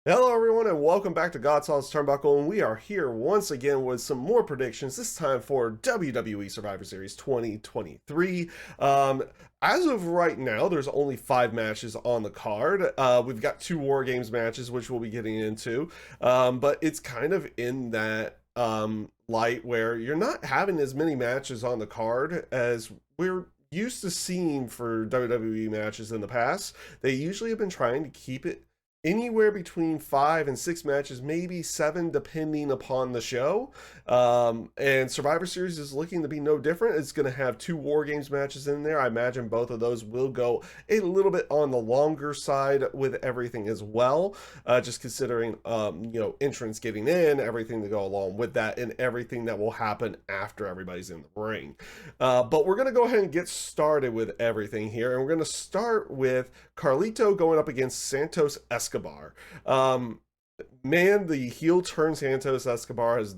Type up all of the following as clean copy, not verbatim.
Hello, everyone, and welcome back to God's Turnbuckle. And we are here once again with some more predictions, this time for WWE Survivor Series 2023. Um, as of right now, there's only 5 matches on the card. We've got 2 War Games matches, which we'll be getting into. But it's kind of in that light where you're not having as many matches on the card as we're used to seeing for WWE matches in the past. They usually have been trying to keep it anywhere between 5 and 6 matches, maybe 7, depending upon the show. And Survivor Series is looking to be no different. It's going to have 2 War Games matches in there. I imagine both of those will go a little bit on the longer side with everything as well. Just considering, entrants getting in, everything to go along with that, and everything that will happen after everybody's in the ring. But we're going to go ahead and get started with everything here. And we're going to start with Carlito going up against Santos Escobar. Um, Man, the heel turn Santos Escobar has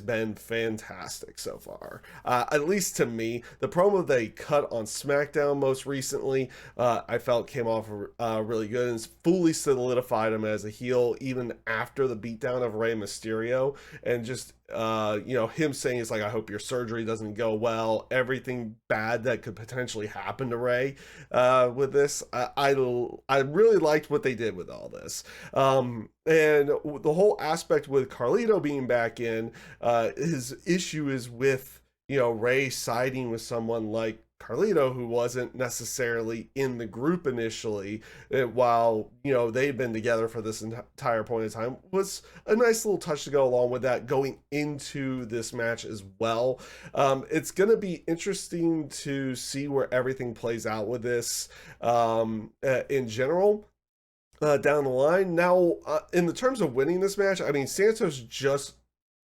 been fantastic so far. At least to me, the promo they cut on SmackDown most recently, I felt came off really good and fully solidified him as a heel, even after the beatdown of Rey Mysterio, and just him saying it's like, I hope your surgery doesn't go well. Everything bad that could potentially happen to Rey with this, I really liked what they did with all this. And the whole aspect with Carlito being back in, his issue is with, Rey siding with someone like Carlito, who wasn't necessarily in the group initially, while, they've been together for this entire point in time, was a nice little touch to go along with that going into this match as well. It's going to be interesting to see where everything plays out with this in general down the line. Now, in the terms of winning this match, I mean, Santos just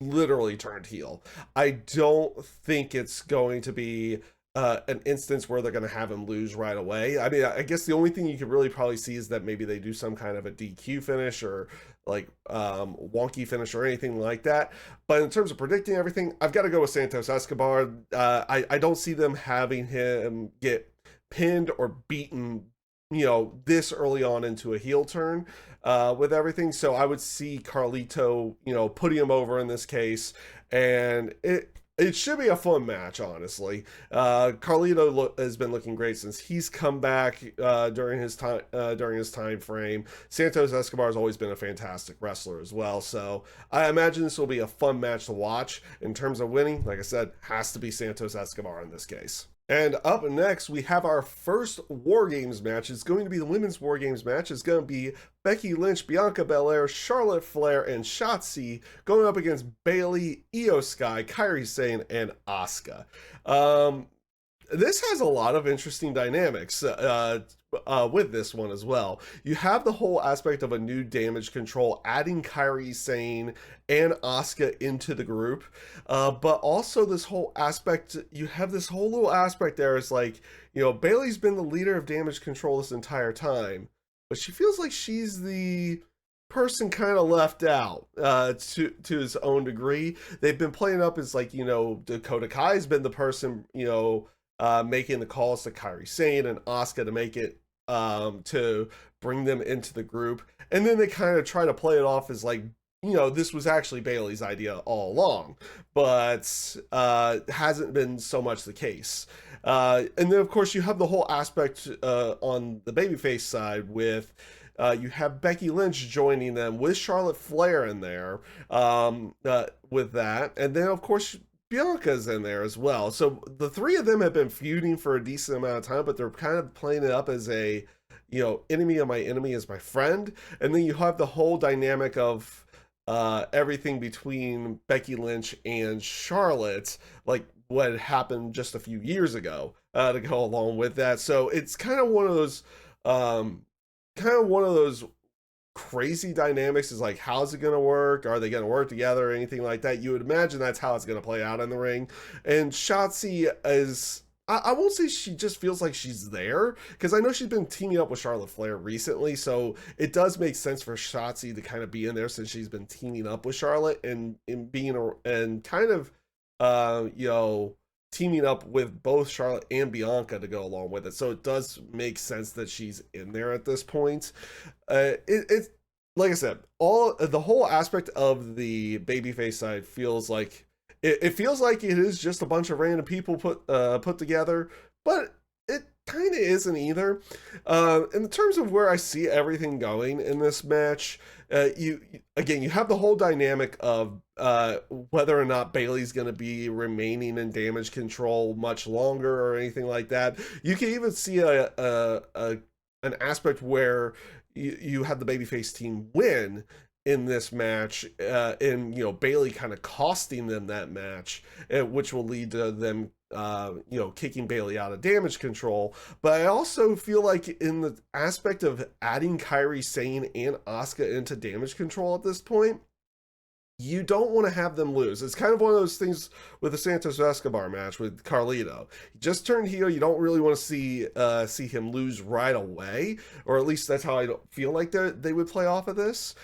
literally turned heel. I don't think it's going to be an instance where they're going to have him lose right away. I mean, I guess the only thing you could really probably see is that maybe they do some kind of a DQ finish or like wonky finish or anything like that. But in terms of predicting everything, I've got to go with Santos Escobar. I don't see them having him get pinned or beaten this early on into a heel turn with everything. So I would see Carlito, putting him over in this case, and it should be a fun match, honestly. Carlito has been looking great since he's come back during his time frame. Santos Escobar has always been a fantastic wrestler as well, so I imagine this will be a fun match to watch. In terms of winning, like I said, has to be Santos Escobar in this case. And up next, we have our first War Games match. It's going to be the Women's War Games match. It's going to be Becky Lynch, Bianca Belair, Charlotte Flair, and Shotzi going up against Bayley, Io Sky, Kairi Sane, and Asuka. This has a lot of interesting dynamics with this one as well. You have the whole aspect of a new damage control, adding Kairi Sane and Asuka into the group, but also this whole aspect. You have this whole little aspect there is like, Bayley's been the leader of damage control this entire time, but she feels like she's the person kind of left out to his own degree. They've been playing up as like, Dakota Kai's been the person, making the calls to Kairi Sane and Asuka to make it to bring them into the group, and then they kind of try to play it off as like, this was actually Bayley's idea all along, but hasn't been so much the case. And then of course you have the whole aspect on the babyface side with you have Becky Lynch joining them with Charlotte Flair in there with that, and then of course Bianca's in there as well. So the three of them have been feuding for a decent amount of time, but they're kind of playing it up as a, enemy of my enemy is my friend. And then you have the whole dynamic of everything between Becky Lynch and Charlotte, like what happened just a few years ago to go along with that. So it's kind of one of those, crazy dynamics. Is like, how's it going to work? Are they going to work together or anything like that? You would imagine that's how it's going to play out in the ring. And Shotzi is, I won't say she just feels like she's there, because I know she's been teaming up with Charlotte Flair recently, so it does make sense for Shotzi to kind of be in there since she's been teaming up with Charlotte and being and kind of teaming up with both Charlotte and Bianca to go along with it. So it does make sense that she's in there at this point. It like I said, all the whole aspect of the babyface side feels like it feels like it is just a bunch of random people put together, but it kind of isn't either. In terms of where I see everything going in this match, you again you have the whole dynamic of whether or not Bayley's going to be remaining in damage control much longer or anything like that. You can even see a an aspect where you have the babyface team win in this match, and Bayley kind of costing them that match, which will lead to them kicking Bayley out of damage control. But I also feel like in the aspect of adding Kairi Sane and Asuka into damage control at this point, you don't want to have them lose. It's kind of one of those things with the Santos Escobar match with Carlito. He just turned heel. You don't really want to see him lose right away, or at least that's how I don't feel like they would play off of this.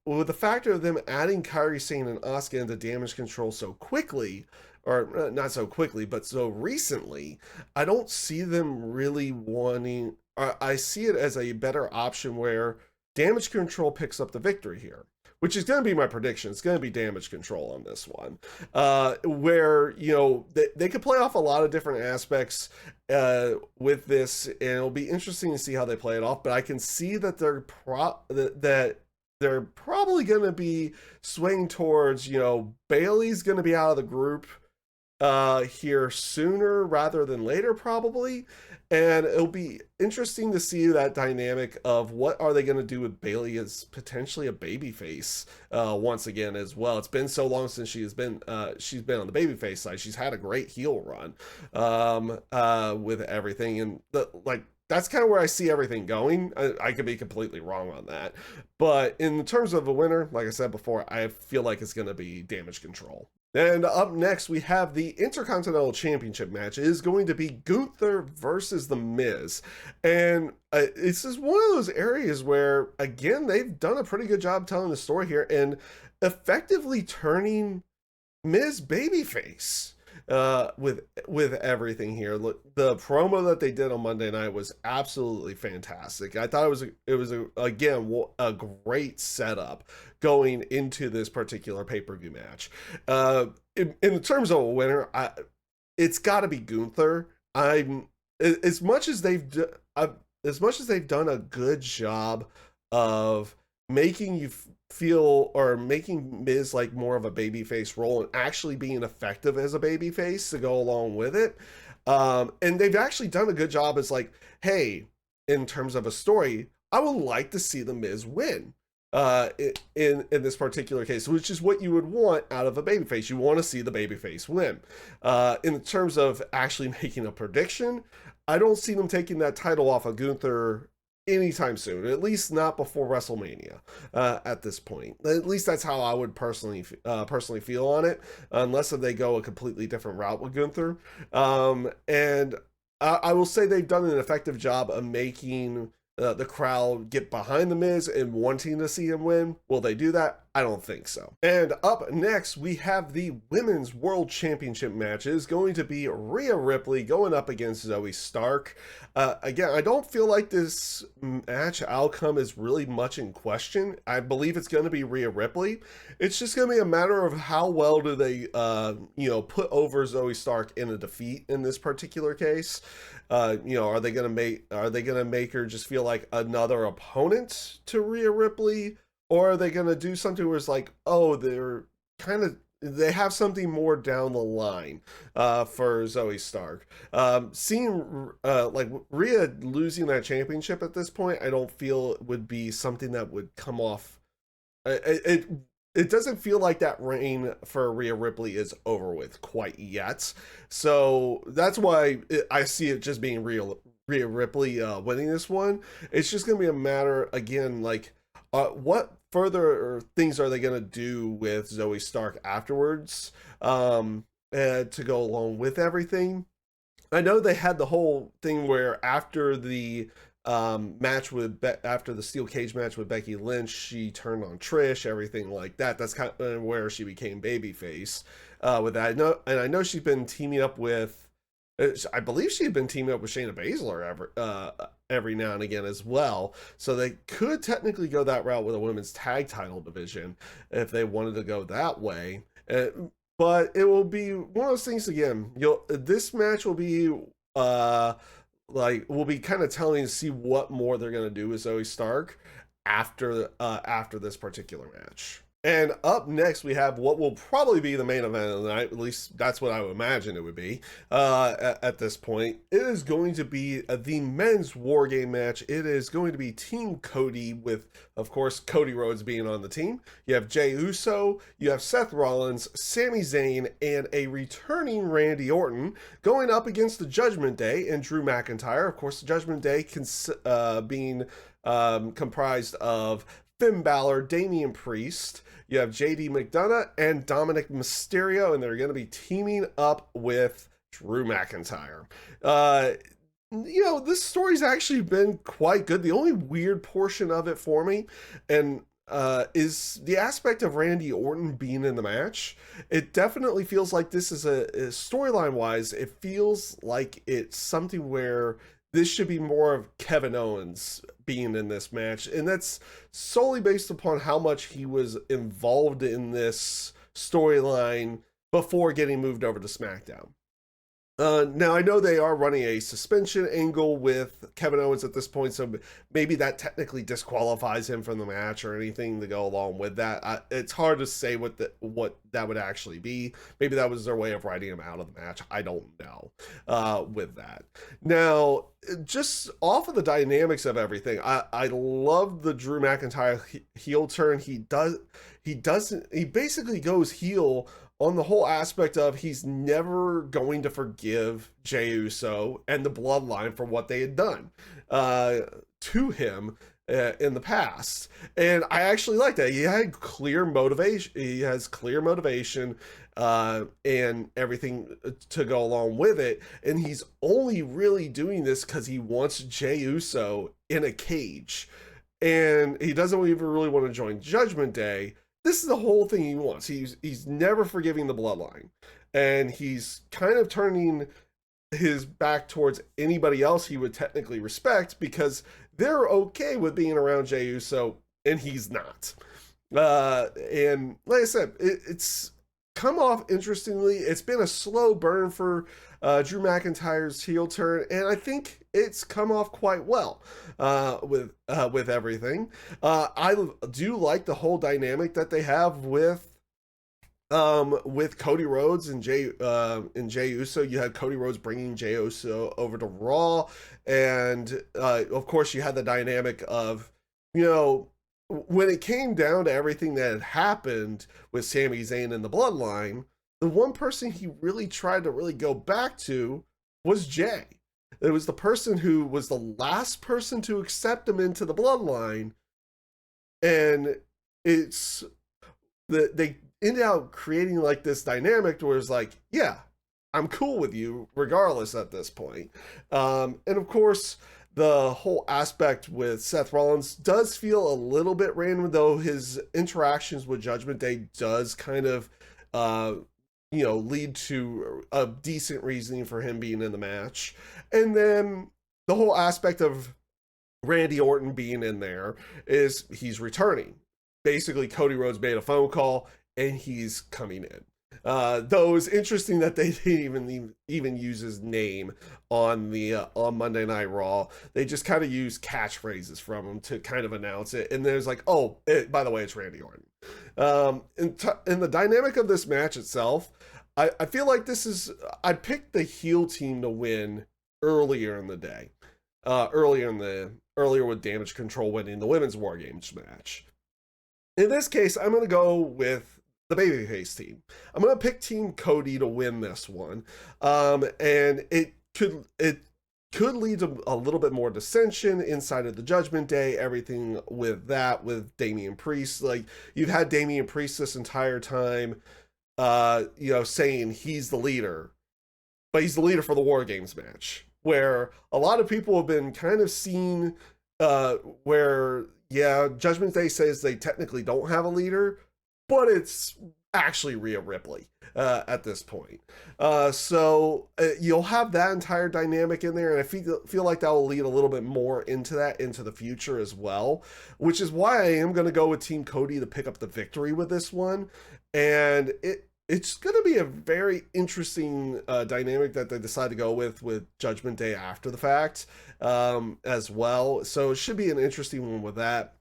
With the factor of them adding Kairi Sane and Asuka into damage control so quickly, or not so quickly, but so recently, I don't see them really wanting. I see it as a better option where damage control picks up the victory here, which is going to be my prediction. It's going to be damage control on this one, where they could play off a lot of different aspects with this, and it'll be interesting to see how they play it off. But I can see that they're probably going to be swaying towards Bayley's going to be out of the group here sooner rather than later, probably. And it'll be interesting to see that dynamic of what are they going to do with Bayley as potentially a babyface once again as well. It's been so long since she's been on the babyface side. She's had a great heel run with everything, and that's kind of where I see everything going. I could be completely wrong on that, but in terms of a winner, like I said before, I feel like it's going to be damage control. And up next, we have the Intercontinental Championship match. It is going to be Gunther versus The Miz. And this is one of those areas where, again, they've done a pretty good job telling the story here and effectively turning Miz babyface with everything here. Look, the promo that they did on Monday night was absolutely fantastic. I thought it was again a great setup going into this particular pay-per-view match. In terms of a winner, it's got to be Gunther. As much as they've done a good job of making you feel, or making Miz like more of a babyface role and actually being effective as a babyface to go along with it. And they've actually done a good job as like, hey, in terms of a story, I would like to see the Miz win in this particular case, which is what you would want out of a babyface. You want to see the babyface win. In terms of actually making a prediction, I don't see them taking that title off of Gunther anytime soon, at least not before WrestleMania at this point. At least that's how I would personally feel on it, unless they go a completely different route with Gunther. And I will say they've done an effective job of making the crowd get behind the Miz and wanting to see him win. Will they do that? I don't think so. And up next, we have the Women's World Championship match. It is going to be Rhea Ripley going up against Zoe Stark. Again, I don't feel like this match outcome is really much in question. I believe it's going to be Rhea Ripley. It's just going to be a matter of how well do they, put over Zoe Stark in a defeat in this particular case. Are they going to make her just feel like another opponent to Rhea Ripley? Or are they going to do something where it's like, oh, they have something more down the line for Zoe Stark? Seeing like Rhea losing that championship at this point, I don't feel would be something that would come off. It doesn't feel like that reign for Rhea Ripley is over with quite yet. So that's why I see it just being Rhea Ripley winning this one. It's just going to be a matter, again, like, what further things are they going to do with Zoe Stark afterwards to go along with everything? I know they had the whole thing where after the after the steel cage match with Becky Lynch, she turned on Trish, everything like that. That's kind of where she became babyface with that. I know she's been teaming up with. I believe she had been teaming up with Shayna Baszler every now and again as well. So they could technically go that route with a women's tag title division if they wanted to go that way. But it will be one of those things again. This match will be we'll be kind of telling to see what more they're gonna do with Zoe Stark after this particular match. And up next, we have what will probably be the main event of the night. At least that's what I would imagine it would be at this point. It is going to be the men's War Game match. It is going to be Team Cody with, of course, Cody Rhodes being on the team. You have Jey Uso, you have Seth Rollins, Sami Zayn, and a returning Randy Orton going up against the Judgment Day and Drew McIntyre. Of course, the Judgment Day being comprised of Finn Balor, Damian Priest, you have JD McDonough and Dominic Mysterio, and they're going to be teaming up with Drew McIntyre. This story's actually been quite good. The only weird portion of it for me, and is the aspect of Randy Orton being in the match. It definitely feels like this is a storyline wise, it feels like it's something where this should be more of Kevin Owens being in this match. And that's solely based upon how much he was involved in this storyline before getting moved over to SmackDown. Now, I know they are running a suspension angle with Kevin Owens at this point, so maybe that technically disqualifies him from the match or anything to go along with that. It's hard to say what that would actually be. Maybe that was their way of writing him out of the match. I don't know with that. Now, just off of the dynamics of everything, I love the Drew McIntyre heel turn. He basically goes heel on the whole aspect of he's never going to forgive Jey Uso and the Bloodline for what they had done to him in the past. And I actually like that. He had clear motivation. He has clear motivation and everything to go along with it. And he's only really doing this because he wants Jey Uso in a cage. And he doesn't even really want to join Judgment Day. This is the whole thing he wants. He's never forgiving the Bloodline. And he's kind of turning his back towards anybody else he would technically respect because they're okay with being around Jey Uso and he's not. And like I said, it's come off interestingly. It's been a slow burn for Drew McIntyre's heel turn, and I think it's come off quite well with everything. I do like the whole dynamic that they have with Cody Rhodes and Jey Uso. You had Cody Rhodes bringing Jey Uso over to Raw, and of course you had the dynamic of, when it came down to everything that had happened with Sami Zayn and the Bloodline, the one person he really tried to really go back to was Jey. It was the person who was the last person to accept him into the Bloodline, and it's they ended up creating like this dynamic where it's like, yeah, I'm cool with you regardless at this point. And of course, the whole aspect with Seth Rollins does feel a little bit random, though his interactions with Judgment Day does kind of lead to a decent reasoning for him being in the match. And then the whole aspect of Randy Orton being in there is he's returning. Basically, Cody Rhodes made a phone call and he's coming in. Though it was interesting that they didn't even use his name on Monday Night Raw. They just kind of used catchphrases from him to kind of announce it. And there's like, by the way, it's Randy Orton. In the dynamic of this match itself, I feel like I picked the heel team to win earlier in the day. Earlier with Damage Control winning the Women's War Games match. In this case, I'm going to go with the babyface team. I'm going to pick Team Cody to win this one. And it could lead to a little bit more dissension inside of the Judgment Day, everything with that, with Damian Priest. Like, you've had Damian Priest this entire time, saying he's the leader, but he's the leader for the War Games match, where a lot of people have been kind of seen where, yeah, Judgment Day says they technically don't have a leader, but it's actually Rhea Ripley at this point. You'll have that entire dynamic in there, and I feel like that will lead a little bit more into that into the future as well, which is why I am going to go with Team Cody to pick up the victory with this one, and it's going to be a very interesting dynamic that they decide to go with Judgment Day after the fact as well. So it should be an interesting one with that.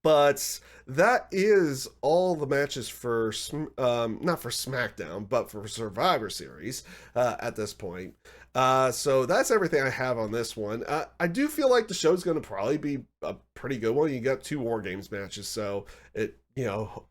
But that is all the matches for not for SmackDown, but for Survivor Series at this point. So that's everything I have on this one. I do feel like the show's going to probably be a pretty good one. You got 2 War Games matches, so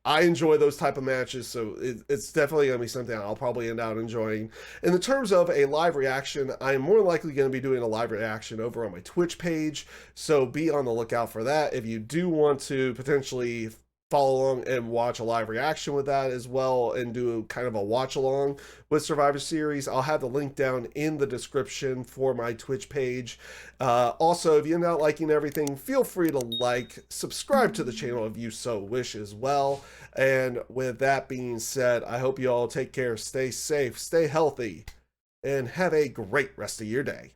I enjoy those type of matches, so it's definitely going to be something I'll probably end out enjoying. In the terms of a live reaction, I'm more likely going to be doing a live reaction over on my Twitch page, so be on the lookout for that. If you do want to potentially follow along and watch a live reaction with that as well and do kind of a watch along with Survivor Series, I'll have the link down in the description for my Twitch page. Also, if you're not liking everything, feel free to subscribe to the channel if you so wish as well. And with that being said, I hope you all take care, stay safe, stay healthy, and have a great rest of your day.